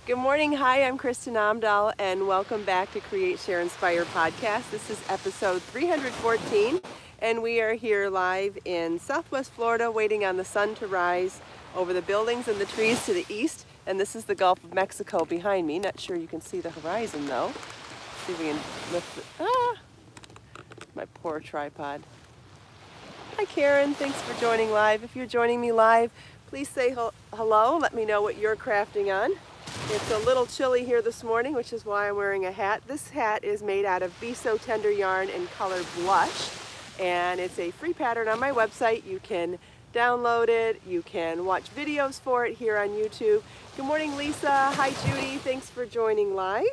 Good morning. Hi, I'm Kristin Omdahl, and welcome back to Create, Share, Inspire podcast. This is episode 314, and we are here live in Southwest Florida, waiting on the sun to rise over the buildings and the trees to the east. And this is the Gulf of Mexico behind me. Not sure you can see the horizon, though. See if we can lift it. My poor tripod. Hi, Karen. Thanks for joining live. If you're joining me live, please say hello. Let me know what you're crafting on. It's a little chilly here this morning, which is why I'm wearing a hat. This hat is made out of Be So Tender yarn in color blush, and it's a free pattern on my website. You can download it. You can watch videos for it here on YouTube. Good morning, Lisa. Hi, Judy. Thanks for joining live.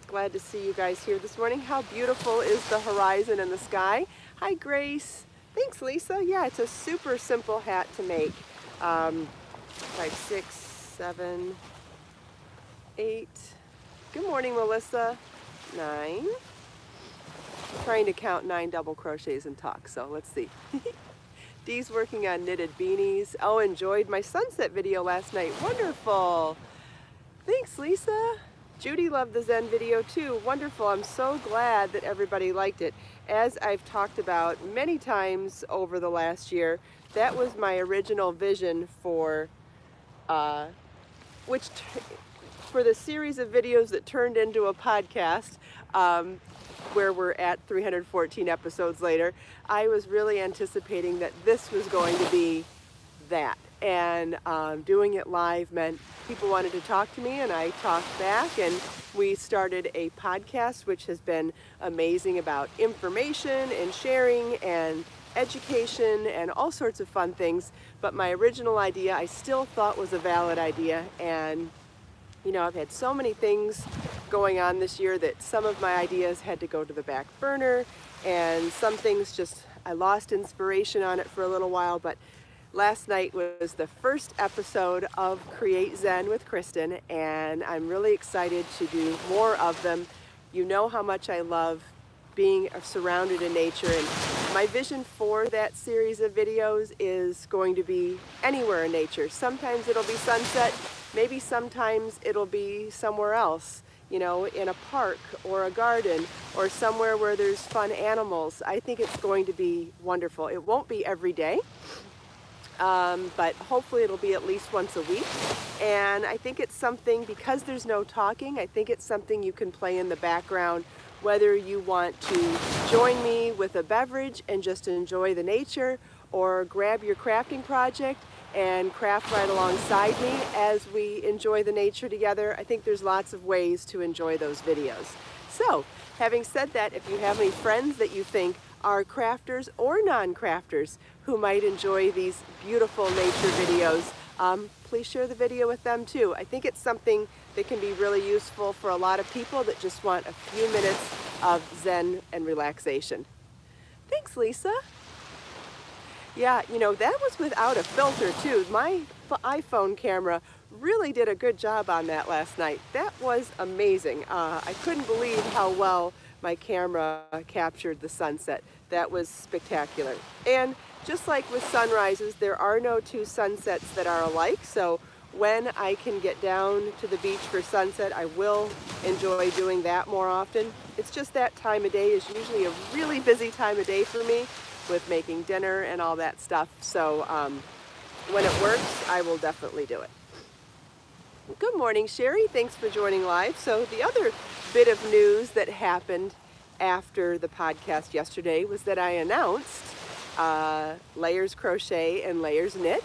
Glad to see you guys here this morning. How beautiful is the horizon and the sky? Hi, Grace. Thanks, Lisa. Yeah, it's a super simple hat to make. 5, 6, 7, 8. Good morning, Melissa. 9. I'm trying to count 9 double crochets and talk, so let's see. Dee's working on knitted beanies. Oh, enjoyed my sunset video last night. Wonderful. Thanks, Lisa. Judy loved the Zen video too. Wonderful. I'm so glad that everybody liked it. As I've talked about many times over the last year, that was my original vision for for the series of videos that turned into a podcast, where we're at 314 episodes later. I was really anticipating that this was going to be that. And doing it live meant people wanted to talk to me, and I talked back, and we started a podcast which has been amazing about information and sharing and education and all sorts of fun things. But my original idea I still thought was a valid idea, and you know, I've had so many things going on this year that some of my ideas had to go to the back burner, and some things just I lost inspiration on it for a little while. But last night was the first episode of Create Zen with Kristin, and I'm really excited to do more of them. You know how much I love being surrounded in nature, and my vision for that series of videos is going to be anywhere in nature. Sometimes it'll be sunset, maybe sometimes it'll be somewhere else, you know, in a park or a garden or somewhere where there's fun animals. I think it's going to be wonderful. It won't be every day, but hopefully it'll be at least once a week. And I think it's something, because there's no talking, I think it's something you can play in the background, whether you want to join me with a beverage and just enjoy the nature, or grab your crafting project and craft right alongside me as we enjoy the nature together. I think there's lots of ways to enjoy those videos. So, having said that, if you have any friends that you think are crafters or non-crafters who might enjoy these beautiful nature videos, please share the video with them too. I think it's something that can be really useful for a lot of people that just want a few minutes of Zen and relaxation. Thanks, Lisa. Yeah, you know, that was without a filter too. My iPhone camera really did a good job on that last night. That was amazing. I couldn't believe how well my camera captured the sunset. That was spectacular. And just like with sunrises, there are no two sunsets that are alike. So when I can get down to the beach for sunset, I will enjoy doing that more often. It's just that time of day is usually a really busy time of day for me with making dinner and all that stuff. So when it works, I will definitely do it. Good morning, Sherry. Thanks for joining live. So the other bit of news that happened after the podcast yesterday was that I announced Layers Crochet and Layers Knit.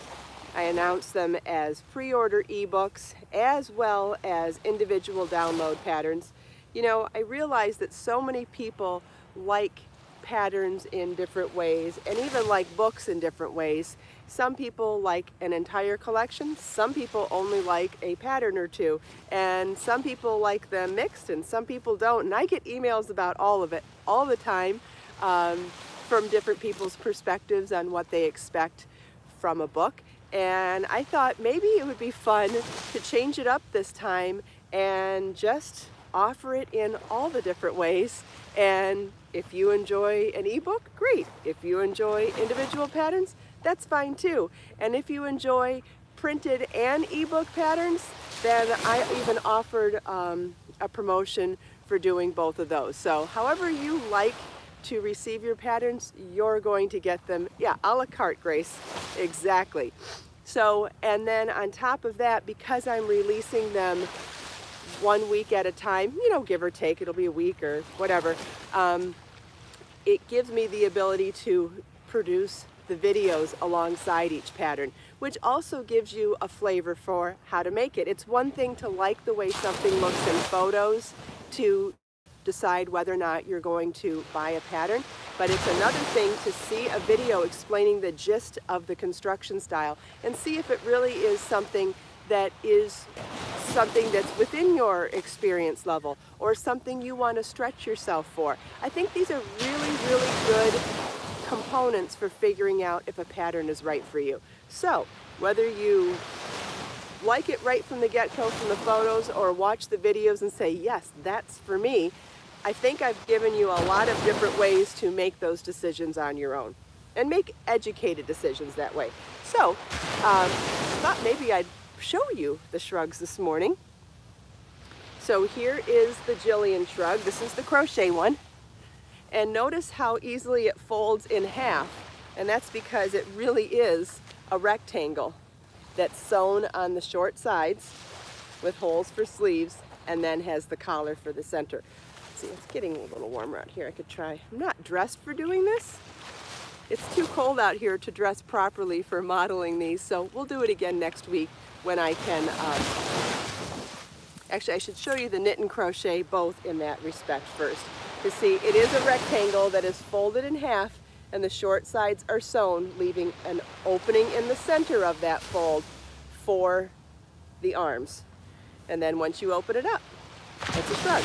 I announced them as pre-order ebooks as well as individual download patterns. You know, I realized that so many people like patterns in different ways, and even like books in different ways. Some people like an entire collection, some people only like a pattern or two, and some people like them mixed and some people don't. And I get emails about all of it all the time, from different people's perspectives on what they expect from a book. And I thought maybe it would be fun to change it up this time and just offer it in all the different ways. And if you enjoy an ebook, great. If you enjoy individual patterns, that's fine too. And if you enjoy printed and ebook patterns, then I even offered a promotion for doing both of those. So however you like to receive your patterns, you're going to get them, yeah, a la carte, Grace, exactly. So, and then on top of that, because I'm releasing them 1 week at a time, you know, give or take, it'll be a week or whatever, it gives me the ability to produce the videos alongside each pattern, which also gives you a flavor for how to make it. It's one thing to like the way something looks in photos to decide whether or not you're going to buy a pattern, but it's another thing to see a video explaining the gist of the construction style and see if it really is something that is something that's within your experience level or something you want to stretch yourself for. I think these are really, really good components for figuring out if a pattern is right for you. So whether you like it right from the get-go from the photos or watch the videos and say, yes, that's for me, I think I've given you a lot of different ways to make those decisions on your own and make educated decisions that way. So thought maybe I'd show you the shrugs this morning. So here is the Jillian shrug. This is the crochet one. And notice how easily it folds in half. And that's because it really is a rectangle that's sewn on the short sides with holes for sleeves and then has the collar for the center. See, it's getting a little warmer out here. I could try. I'm not dressed for doing this. It's too cold out here to dress properly for modeling these, so we'll do it again next week when I can. Actually, I should show you the knit and crochet both in that respect first. You see, it is a rectangle that is folded in half and the short sides are sewn, leaving an opening in the center of that fold for the arms. And then once you open it up, it's a shrug.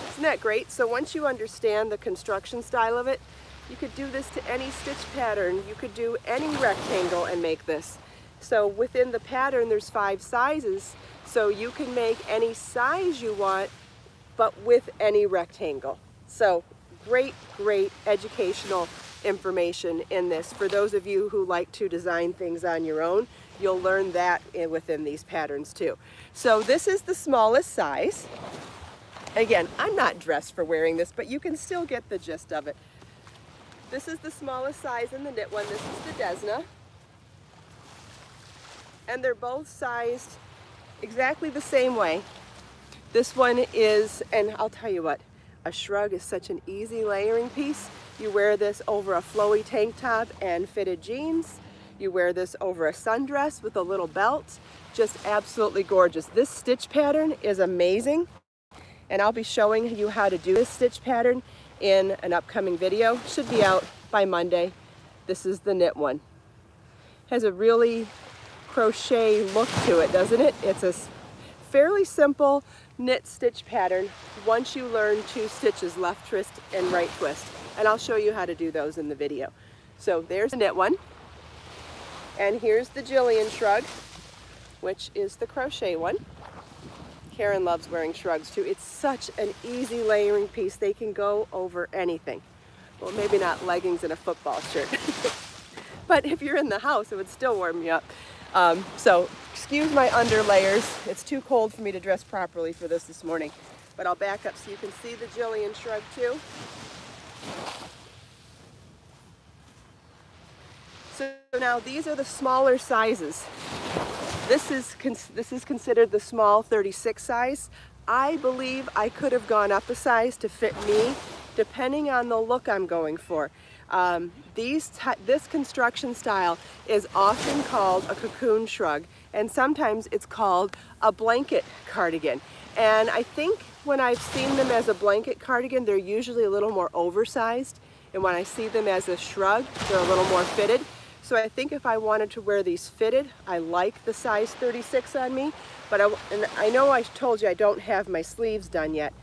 Isn't that great? So once you understand the construction style of it, you could do this to any stitch pattern. You could do any rectangle and make this. So within the pattern, there's 5 sizes. So you can make any size you want, but with any rectangle. So great, great educational information in this. For those of you who like to design things on your own, you'll learn that within these patterns too. So this is the smallest size. Again, I'm not dressed for wearing this, but you can still get the gist of it. This is the smallest size in the knit one. This is the Desna. And they're both sized exactly the same way. This one is, and I'll tell you what, a shrug is such an easy layering piece. You wear this over a flowy tank top and fitted jeans. You wear this over a sundress with a little belt. Just absolutely gorgeous. This stitch pattern is amazing. And I'll be showing you how to do this stitch pattern in an upcoming video. Should be out by Monday. This is the knit one. Has a really crochet look to it, doesn't it? It's a fairly simple knit stitch pattern once you learn 2 stitches, left twist and right twist. And I'll show you how to do those in the video. So there's the knit one. And here's the Jillian shrug, which is the crochet one. Karen loves wearing shrugs too. It's such an easy layering piece. They can go over anything. Well, maybe not leggings and a football shirt. But if you're in the house, it would still warm you up. So excuse my under layers. It's too cold for me to dress properly for this morning. But I'll back up so you can see the Jillian shrug too. So now these are the smaller sizes. This is considered the small 36 size. I believe I could have gone up a size to fit me, depending on the look I'm going for. This construction style is often called a cocoon shrug, and sometimes it's called a blanket cardigan. And I think when I've seen them as a blanket cardigan, they're usually a little more oversized. And when I see them as a shrug, they're a little more fitted. So I think if I wanted to wear these fitted, I like the size 36 on me, but I know I told you I don't have my sleeves done yet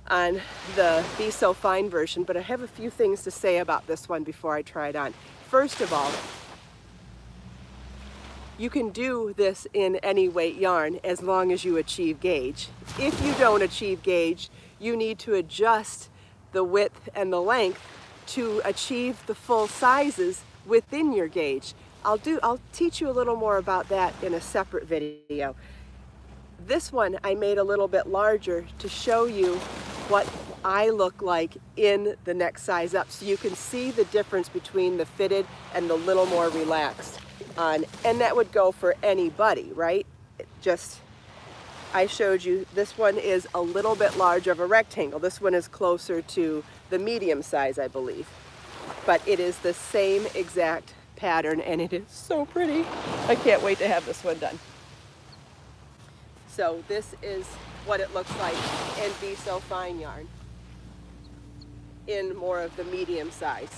on the Be So Fine version, but I have a few things to say about this one before I try it on. First of all, you can do this in any weight yarn as long as you achieve gauge. If you don't achieve gauge, you need to adjust the width and the length to achieve the full sizes within your gauge. I'll teach you a little more about that in a separate video. This one I made a little bit larger to show you what I look like in the next size up, so you can see the difference between the fitted and the little more relaxed on, and that would go for anybody, right? I showed you this one is a little bit larger of a rectangle. This one is closer to the medium size, I believe, but it is the same exact pattern, and it is so pretty. I can't wait to have this one done. So this is what it looks like in Be So Fine yarn in more of the medium size.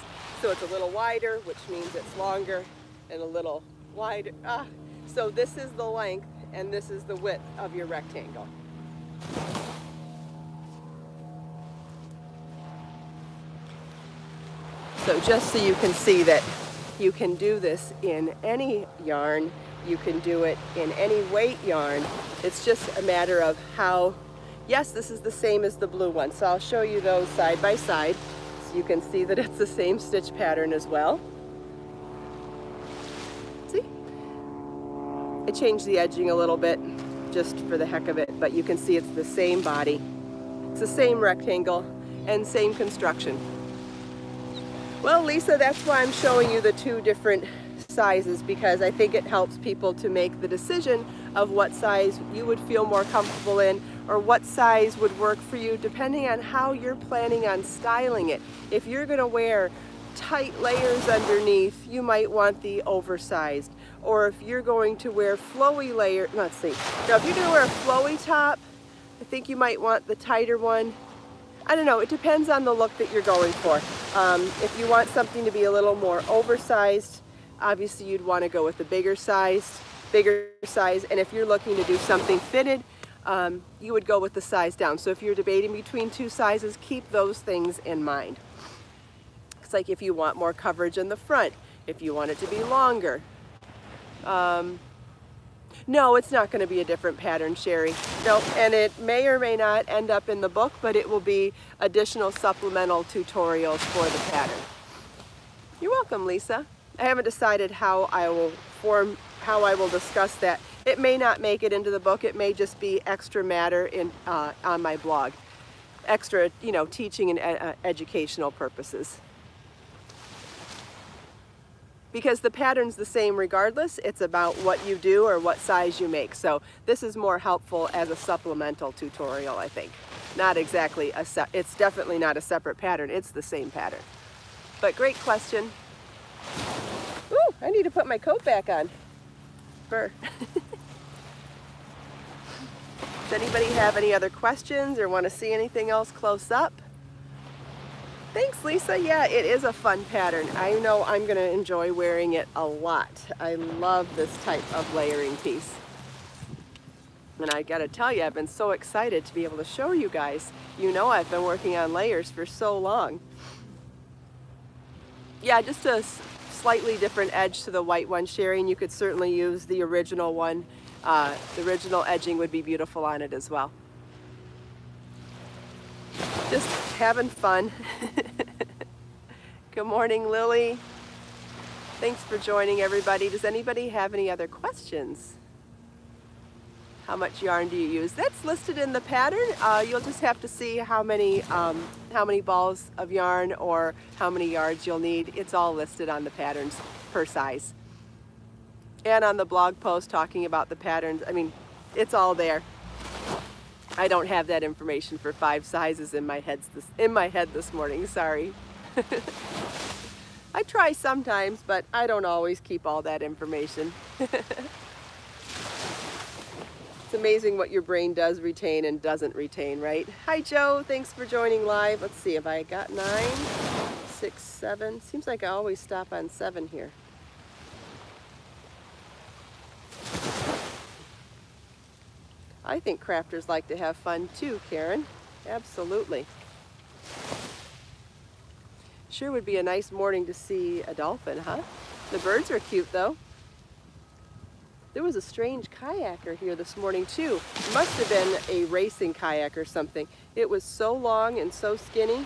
So it's a little wider, which means it's longer, and a little wider. So this is the length and this is the width of your rectangle. So just so you can see that you can do this in any yarn, you can do it in any weight yarn. It's just a matter of how, yes, this is the same as the blue one. So I'll show you those side by side so you can see that it's the same stitch pattern as well. See? I changed the edging a little bit just for the heck of it, but you can see it's the same body. It's the same rectangle and same construction. Well, Lisa, that's why I'm showing you the two different sizes, because I think it helps people to make the decision of what size you would feel more comfortable in, or what size would work for you depending on how you're planning on styling it. If you're going to wear tight layers underneath, you might want the oversized. Or if you're going to wear flowy layer, let's see. Now, if you're going to wear a flowy top, I think you might want the tighter one. I don't know, it depends on the look that you're going for. If you want something to be a little more oversized, obviously you'd want to go with the bigger size. And if you're looking to do something fitted, you would go with the size down. So if you're debating between two sizes, keep those things in mind. It's like if you want more coverage in the front, if you want it to be longer. No, it's not going to be a different pattern, Sherry. No, and it may or may not end up in the book, but it will be additional supplemental tutorials for the pattern. You're welcome, Lisa. I haven't decided how I will discuss that. It may not make it into the book. It may just be extra matter in on my blog. Extra, you know, teaching and educational purposes. Because the pattern's the same regardless. It's about what you do or what size you make. So this is more helpful as a supplemental tutorial, I think. Not exactly it's definitely not a separate pattern. It's the same pattern. But great question. Ooh, I need to put my coat back on. Fur. Does anybody have any other questions or want to see anything else close up? Thanks, Lisa. Yeah, it is a fun pattern. I know I'm going to enjoy wearing it a lot. I love this type of layering piece. And I got to tell you, I've been so excited to be able to show you guys. You know, I've been working on layers for so long. Yeah, just a slightly different edge to the white one, Sherry, and you could certainly use the original one. The original edging would be beautiful on it as well. Just having fun. Good morning, Lily. Thanks for joining, everybody. Does anybody have any other questions? How much yarn do you use? That's listed in the pattern. You'll just have to see how many balls of yarn or how many yards you'll need. It's all listed on the patterns per size. And on the blog post talking about the patterns, I mean, it's all there. I don't have that information for 5 sizes in my head this morning, sorry. I try sometimes, but I don't always keep all that information. It's amazing what your brain does retain and doesn't retain, right? Hi, Joe. Thanks for joining live. Let's see, have I got 9, 6, 7? Seems like I always stop on 7 here. I think crafters like to have fun too, Karen. Absolutely. Sure would be a nice morning to see a dolphin, huh? The birds are cute, though. There was a strange kayaker here this morning, too. It must have been a racing kayak or something. It was so long and so skinny.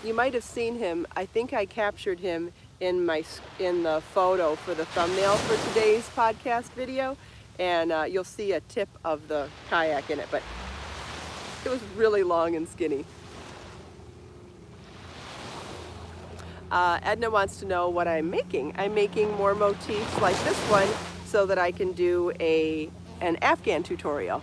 You might have seen him. I think I captured him in the photo for the thumbnail for today's podcast video, and you'll see a tip of the kayak in it, but it was really long and skinny. Edna wants to know what I'm making. I'm making more motifs like this one so that I can do an Afghan tutorial.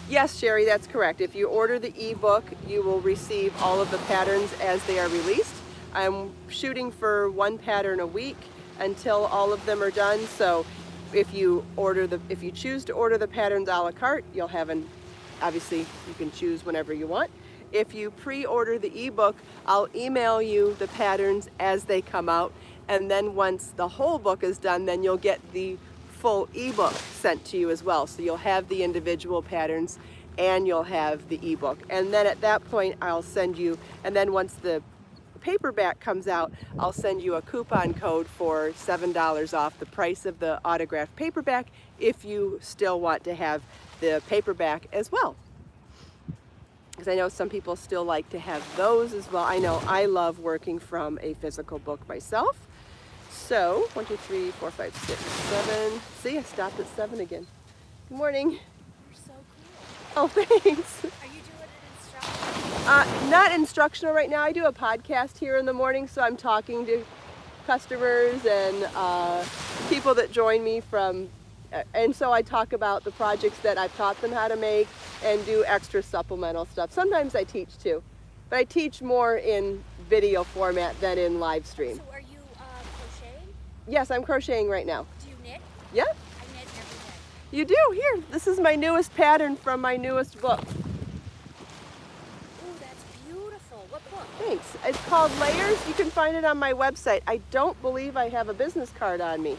Yes, Sherry, that's correct. If you order the ebook, you will receive all of the patterns as they are released. I'm shooting for one pattern a week until all of them are done. So if you choose to order the patterns a la carte, you'll have obviously you can choose whenever you want. If you pre-order the ebook, I'll email you the patterns as they come out, and then once the whole book is done, then you'll get the full ebook sent to you as well. So you'll have the individual patterns and you'll have the ebook. And then at that point I'll send you, and then once the paperback comes out, I'll send you a coupon code for $7 off the price of the autographed paperback if you still want to have the paperback as well. Because I know some people still like to have those as well. I know I love working from a physical book myself. So, 1, 2, 3, 4, 5, 6, 7. See, I stopped at 7 again. Good morning. You're so cool. Oh, thanks. Are you doing an instructional? Not instructional right now. I do a podcast here in the morning, so I'm talking to customers and people that join me from, and so I talk about the projects that I've taught them how to make and do extra supplemental stuff. Sometimes I teach too, but I teach more in video format than in live stream. So are you crocheting? Yes, I'm crocheting right now. Do you knit? Yeah. I knit every day. You do? Here, this is my newest pattern from my newest book. Ooh, that's beautiful. What book? Thanks. It's called Layers. You can find it on my website. I don't believe I have a business card on me.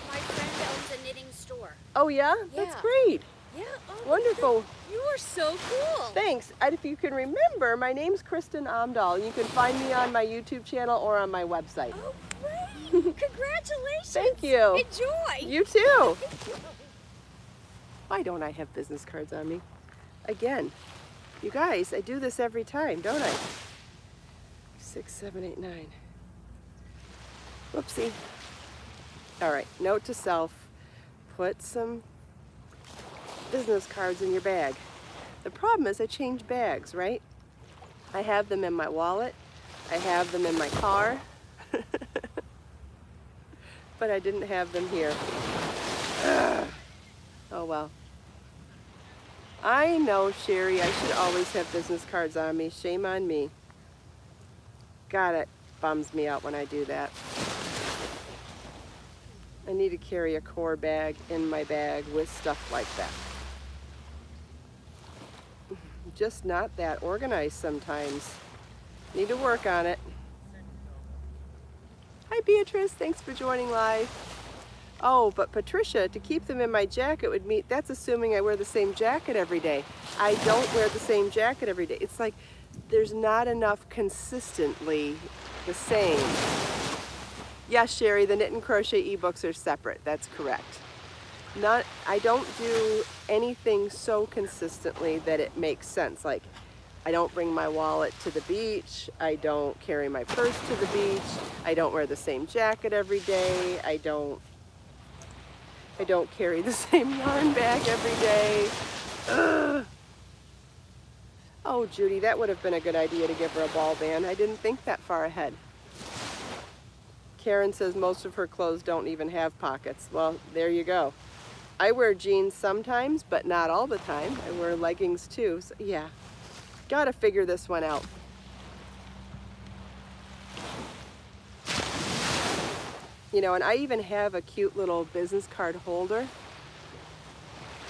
My friend owns a knitting store. Oh yeah? Yeah. That's great. Yeah. Oh, Wonderful. You are so cool. Thanks. And if you can remember, my name's Kristin Omdahl. You can find me on my YouTube channel or on my website. Oh, great. Congratulations. Thank you. Enjoy. You too. Why don't I have business cards on me? Again, you guys, I do this every time, don't I? 6, 7, 8, 9. Whoopsie. All right, note to self, put some business cards in your bag. The problem is I change bags, right? I have them in my wallet, I have them in my car, but I didn't have them here. Ugh. Oh well. I know, Sherry, I should always have business cards on me. Shame on me. God, it bums me out when I do that. I need to carry a core bag in my bag with stuff like that. Just not that organized sometimes. Need to work on it. Hi Beatrice, thanks for joining live. Oh, but Patricia, to keep them in my jacket would mean, that's assuming I wear the same jacket every day. I don't wear the same jacket every day. It's like there's not enough consistently the same. Yes, Sherry, the knit and crochet ebooks are separate. That's correct. I don't do anything so consistently that it makes sense. Like, I don't bring my wallet to the beach. I don't carry my purse to the beach. I don't wear the same jacket every day. I don't carry the same yarn bag every day. Ugh. Oh, Judy, that would have been a good idea to give her a ball band. I didn't think that far ahead. Karen says most of her clothes don't even have pockets. Well, there you go. I wear jeans sometimes, but not all the time. I wear leggings too, so yeah. Gotta figure this one out. You know, and I even have a cute little business card holder.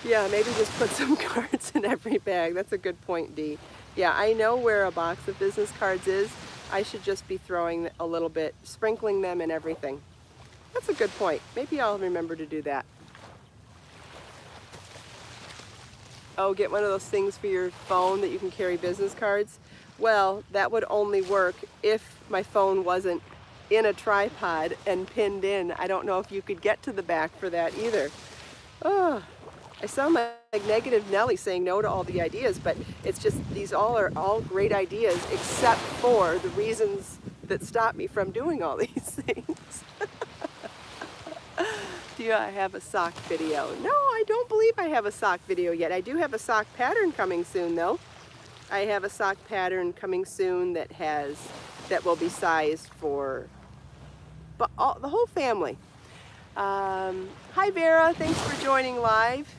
Yeah, maybe just put some cards in every bag. That's a good point, Dee. Yeah, I know where a box of business cards is. I should just be throwing a little bit, sprinkling them in everything. That's a good point. Maybe I'll remember to do that. Oh, get one of those things for your phone that you can carry business cards. Well, that would only work if my phone wasn't in a tripod and pinned in. I don't know if you could get to the back for that either. Oh, I sound like Negative Nelly saying no to all the ideas, but it's just these are all great ideas except for the reasons that stop me from doing all these things. Do I have a sock video? No, I don't believe I have a sock video yet. I do have a sock pattern coming soon though. I have a sock pattern coming soon that will be sized for the whole family. Hi Vera, thanks for joining live.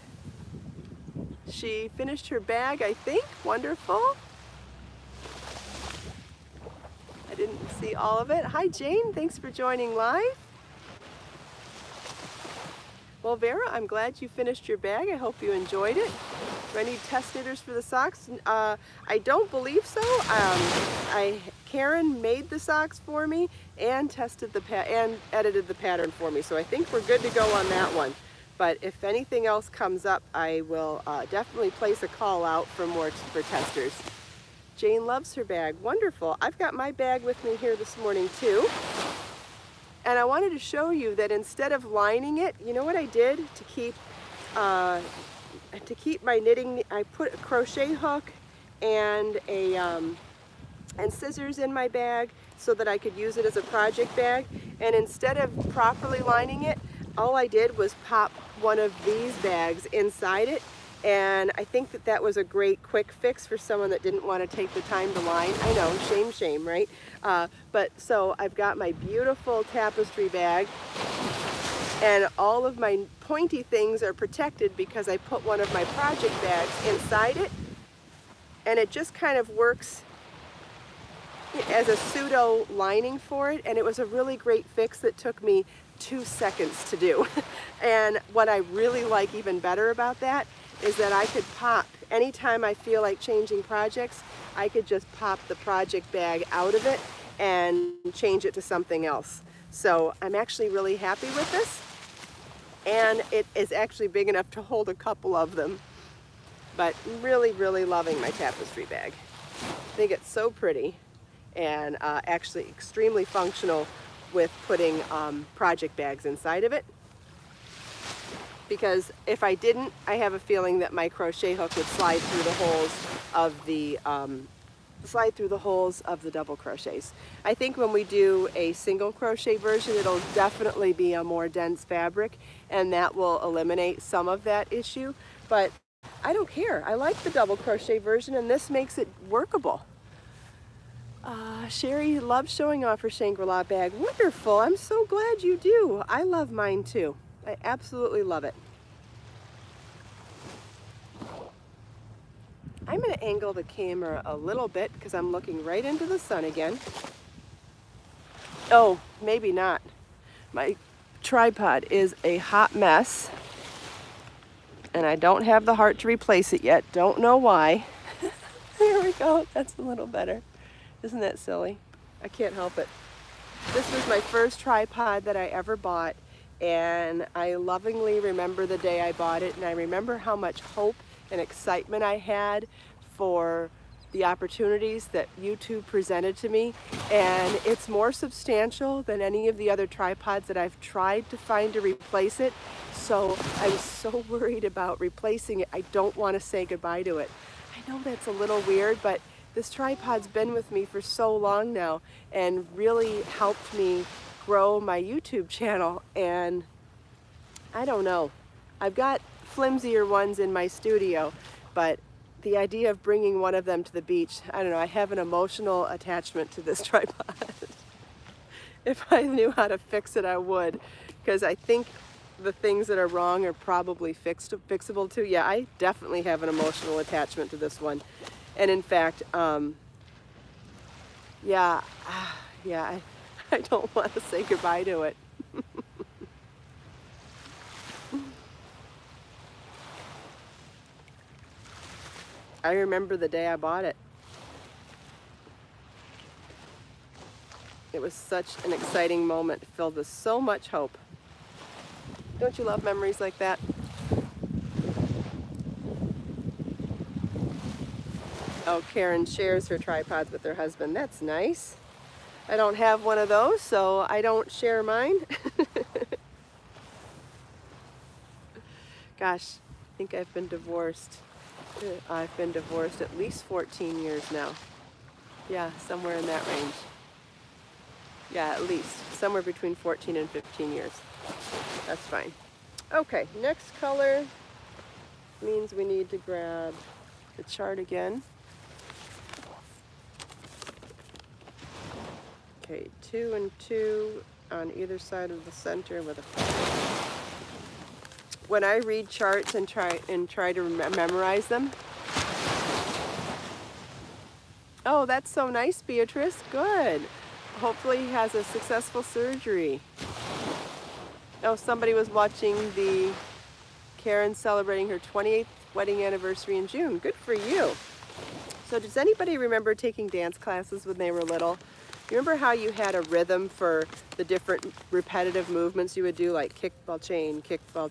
She finished her bag, I think. Wonderful. I didn't see all of it. Hi Jane, thanks for joining live. Well Vera, I'm glad you finished your bag. I hope you enjoyed it. Do I need test knitters for the socks? I don't believe so. Karen made the socks for me and edited the pattern for me, so I think we're good to go on that one. But if anything else comes up, I will definitely place a call out for testers. Jane loves her bag. Wonderful. I've got my bag with me here this morning too. And I wanted to show you that instead of lining it, you know what I did to keep my knitting? I put a crochet hook and and scissors in my bag so that I could use it as a project bag. And instead of properly lining it, all I did was pop one of these bags inside it. And I think that was a great quick fix for someone that didn't want to take the time to line. I know, shame, shame, right? But so I've got my beautiful tapestry bag, and all of my pointy things are protected because I put one of my project bags inside it, and it just kind of works as a pseudo lining for it, and it was a really great fix that took me 2 seconds to do. And what I really like even better about that is that I could pop, anytime I feel like changing projects, I could just pop the project bag out of it and change it to something else. So I'm actually really happy with this, and it is actually big enough to hold a couple of them. But really, really loving my tapestry bag. I think it's so pretty and actually extremely functional with putting project bags inside of it. Because if I didn't, I have a feeling that my crochet hook would slide through the holes of the double crochets. I think when we do a single crochet version, it'll definitely be a more dense fabric, and that will eliminate some of that issue. But I don't care. I like the double crochet version, and this makes it workable. Sherry loves showing off her Shangri-La bag. Wonderful. I'm so glad you do. I love mine too. I absolutely love it. I'm going to angle the camera a little bit because I'm looking right into the sun again. Oh, maybe not. My tripod is a hot mess, and I don't have the heart to replace it yet. Don't know why. There we go. That's a little better. Isn't that silly? I can't help it. This was my first tripod that I ever bought, and I lovingly remember the day I bought it, and I remember how much hope and excitement I had for the opportunities that YouTube presented to me. And it's more substantial than any of the other tripods that I've tried to find to replace it. So I'm so worried about replacing it. I don't want to say goodbye to it. I know that's a little weird, but this tripod's been with me for so long now and really helped me grow my YouTube channel. And I don't know, I've got flimsier ones in my studio, but the idea of bringing one of them to the beach, I don't know, I have an emotional attachment to this tripod. If I knew how to fix it, I would, because I think the things that are wrong are probably fixable too. Yeah, I definitely have an emotional attachment to this one. And in fact, I don't want to say goodbye to it. I remember the day I bought it. It was such an exciting moment, filled with so much hope. Don't you love memories like that? Oh, Karen shares her tripods with her husband. That's nice. I don't have one of those, so I don't share mine. Gosh, think I've been divorced. I've been divorced at least 14 years now. Yeah, somewhere in that range. Yeah, at least. Somewhere between 14 and 15 years. That's fine. Okay, next color means we need to grab the chart again. Okay, 2 and 2 on either side of the center with a 5. When I read charts and try to memorize them. Oh, that's so nice, Beatrice. Good. Hopefully he has a successful surgery. Oh, somebody was watching the Karen celebrating her 28th wedding anniversary in June. Good for you. So does anybody remember taking dance classes when they were little? You remember how you had a rhythm for the different repetitive movements you would do, like kickball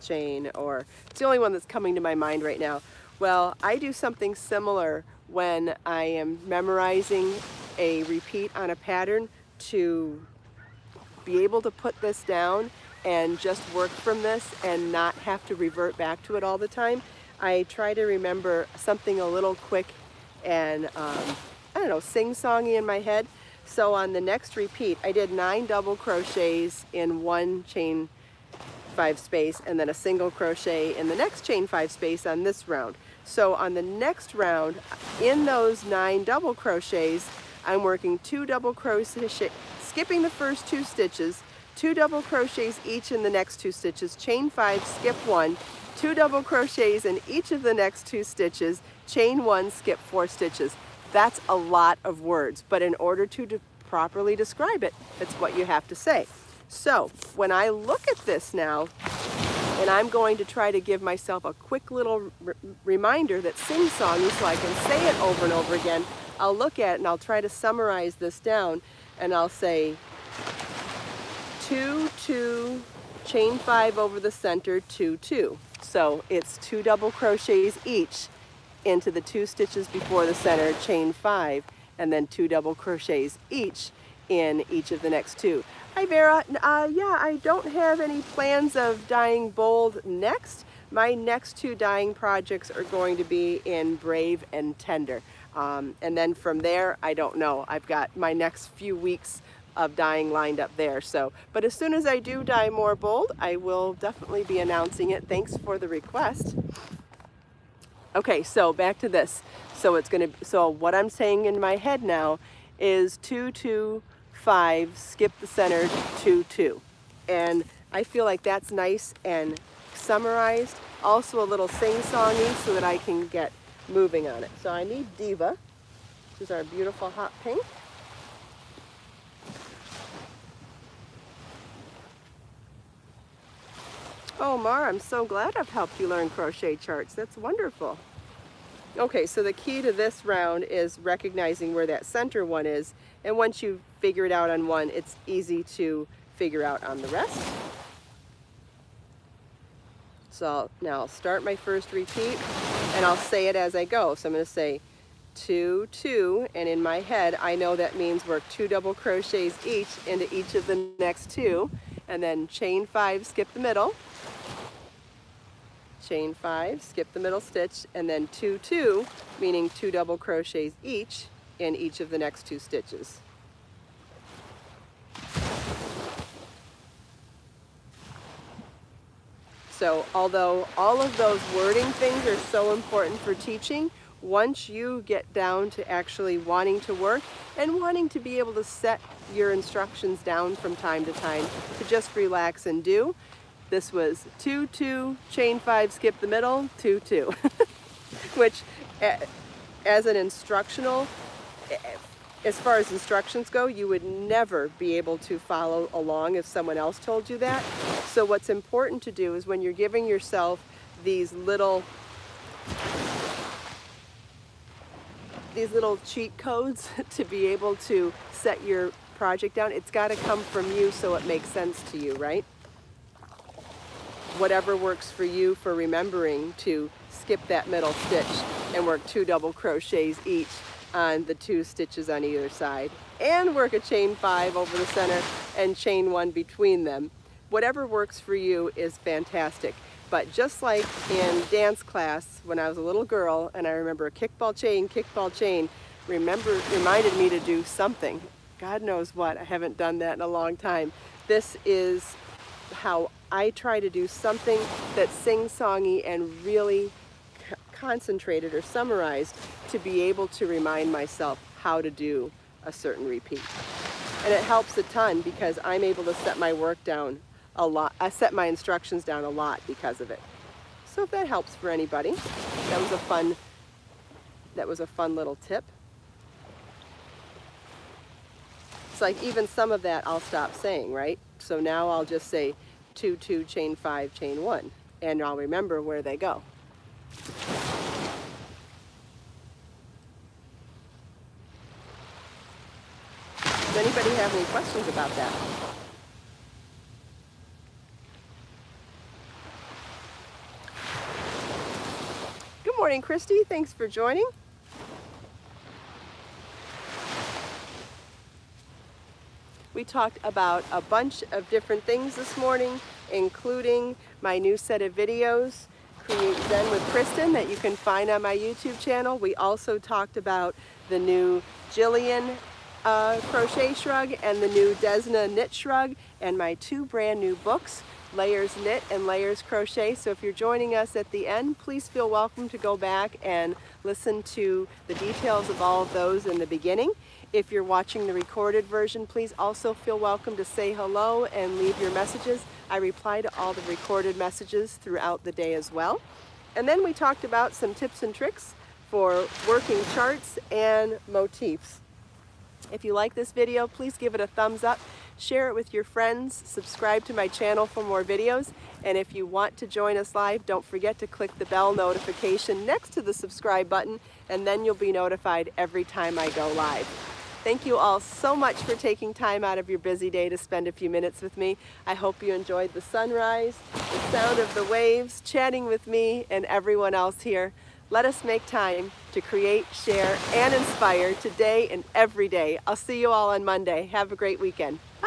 chain, or it's the only one that's coming to my mind right now. Well, I do something similar when I am memorizing a repeat on a pattern to be able to put this down and just work from this and not have to revert back to it all the time. I try to remember something a little quick and, I don't know, sing-songy in my head. So on the next repeat, I did 9 double crochets in one chain 5 space and then a single crochet in the next chain 5 space on this round. So on the next round, in those 9 double crochets, I'm working 2 double crochets, skipping the first 2 stitches, 2 double crochets each in the next 2 stitches, chain 5, skip 1, 2 double crochets in each of the next 2 stitches, chain 1, skip 4 stitches. That's a lot of words, but in order to properly describe it, it's what you have to say. So when I look at this now, and I'm going to try to give myself a quick little reminder that sing-songy so I can say it over and over again, I'll look at it and I'll try to summarize this down, and I'll say 2, 2, chain 5 over the center, 2, 2. So it's 2 double crochets each into the 2 stitches before the center, chain 5, and then 2 double crochets each in each of the next 2. Hi Vera, yeah, I don't have any plans of dyeing bold next. My next 2 dyeing projects are going to be in Brave and Tender. And then from there, I don't know. I've got my next few weeks of dyeing lined up there. So, but as soon as I do dye more bold, I will definitely be announcing it. Thanks for the request. Okay, so back to this. So what I'm saying in my head now is 2, 2, 5, skip the center, 2, 2. And I feel like that's nice and summarized. Also a little sing-songy so that I can get moving on it. So I need Diva, which is our beautiful hot pink. Oh, Mar, I'm so glad I've helped you learn crochet charts. That's wonderful. Okay, so the key to this round is recognizing where that center one is. And once you figure it out on one, it's easy to figure out on the rest. So now I'll start my first repeat and I'll say it as I go. So I'm going to say 2, 2, and in my head I know that means work 2 double crochets each into each of the next 2, and then chain 5, skip the middle, chain 5, skip the middle stitch, and then 2, 2, meaning 2 double crochets each in each of the next 2 stitches. So although all of those wording things are so important for teaching, once you get down to actually wanting to work and wanting to be able to set your instructions down from time to time to just relax and do, this was 2, 2, chain 5, skip the middle, 2, 2, which as an instructional, as far as instructions go, you would never be able to follow along if someone else told you that. So what's important to do is when you're giving yourself these little cheat codes to be able to set your project down, it's got to come from you so it makes sense to you, right? Whatever works for you for remembering to skip that middle stitch and work 2 double crochets each on the 2 stitches on either side, and work a chain 5 over the center and chain 1 between them. Whatever works for you is fantastic. But just like in dance class when I was a little girl, and I remember kickball chain, reminded me to do something. God knows what, I haven't done that in a long time. This is how I try to do something that's sing-songy and really concentrated or summarized to be able to remind myself how to do a certain repeat. And it helps a ton because I'm able to set my work down a lot. I set my instructions down a lot because of it. So if that helps for anybody, that was a fun little tip. It's like even some of that I'll stop saying, right? So now I'll just say 2, 2, chain 5, chain 1, and I'll remember where they go. Does anybody have any questions about that? Good morning, Christy. Thanks for joining. We talked about a bunch of different things this morning, including my new set of videos, Create Zen with Kristin, that you can find on my YouTube channel. We also talked about the new Jillian crochet shrug and the new Desna knit shrug, and my 2 brand new books, Layers Knit and Layers Crochet. So if you're joining us at the end, please feel welcome to go back and listen to the details of all of those in the beginning. If you're watching the recorded version, please also feel welcome to say hello and leave your messages. I reply to all the recorded messages throughout the day as well. And then we talked about some tips and tricks for working charts and motifs. If you like this video, please give it a thumbs up, share it with your friends, subscribe to my channel for more videos, and if you want to join us live, don't forget to click the bell notification next to the subscribe button, and then you'll be notified every time I go live. Thank you all so much for taking time out of your busy day to spend a few minutes with me. I hope you enjoyed the sunrise, the sound of the waves, chatting with me and everyone else here. Let us make time to create, share, and inspire today and every day. I'll see you all on Monday. Have a great weekend. Bye.